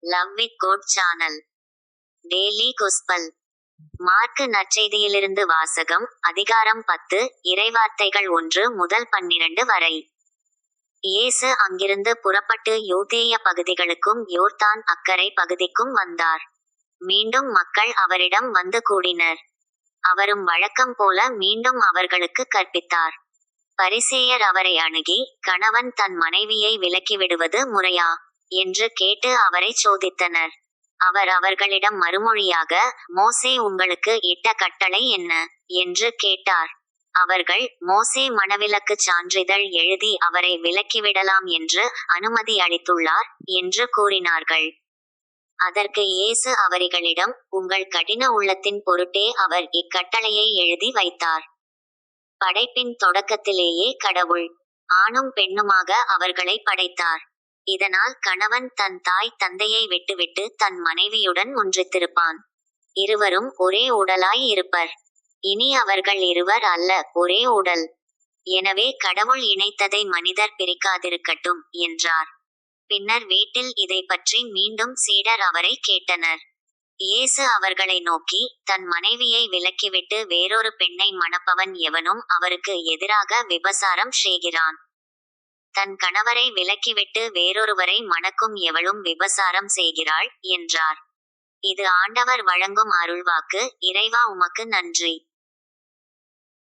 Love with God channel daily gospel. Mark நற்செய்தியிலிருந்து வாசகம். அதிகாரம் 10 இறைவார்த்தைகள் 1 முதல் 12 வரை. இயேசு அங்கிருந்து புறப்பட்டு யூதேய பகுதிகளுக்கும் யோர்தான் அக்கரை பகுதிக்கும் வந்தார். மீண்டும் மக்கள் அவரிடம் வந்து கூடினர். அவரும் வழக்கம் போல மீண்டும் அவர்களுக்கு கற்பித்தார். பரிசேயர் அவரை அணுகி, கணவன் தன் மனைவியை விலக்கிவிடுவது முறையா என்று கேட்டு அவரைச் சோதித்தனர். அவர் அவர்களிடம் மறுமொழியாக, மோசே உங்களுக்கு இட்ட கட்டளை என்ன என்று கேட்டார். அவர்கள், மோசே மணவிலக்குச் சான்றிதழ் எழுதி அவரை விலக்கிவிடலாம் என்று அனுமதி அளித்துள்ளார் என்று கூறினார்கள். அதற்கு இயேசு அவரிகளிடம், உங்கள் கடின உள்ளத்தின் பொருட்டே அவர் இக்கட்டளையை எழுதி வைத்தார். படைப்பின் தொடக்கத்திலேயே கடவுள் ஆணும் பெண்ணுமாக அவர்களை படைத்தார். இதனால் கணவன் தன் தாய் தந்தையை விட்டுவிட்டு தன் மனைவியுடன் ஒன்றித்திருப்பான். இருவரும் ஒரே உடலாய் இருப்பர். இனி அவர்கள் இருவர் அல்ல, ஒரே உடல். எனவே கடவுள் இணைத்ததை மனிதர் பிரிக்காதிருக்கட்டும் என்றார். பின்னர் வீட்டில் இதை பற்றி மீண்டும் சீடர் அவரை கேட்டனர். இயேசு அவர்களை நோக்கி, தன் மனைவியை விலக்கிவிட்டு வேறொரு பெண்ணை மணப்பவன் எவனும் அவருக்கு எதிராக விபசாரம் செய்கிறான். தன் கணவரை விலக்கிவிட்டு வேறொருவரை மணக்கும் எவளும் விபசாரம் செய்கிறாள் என்றார். இது ஆண்டவர் வழங்கும் அருள்வாக்கு. இறைவா உமக்கு நன்றி.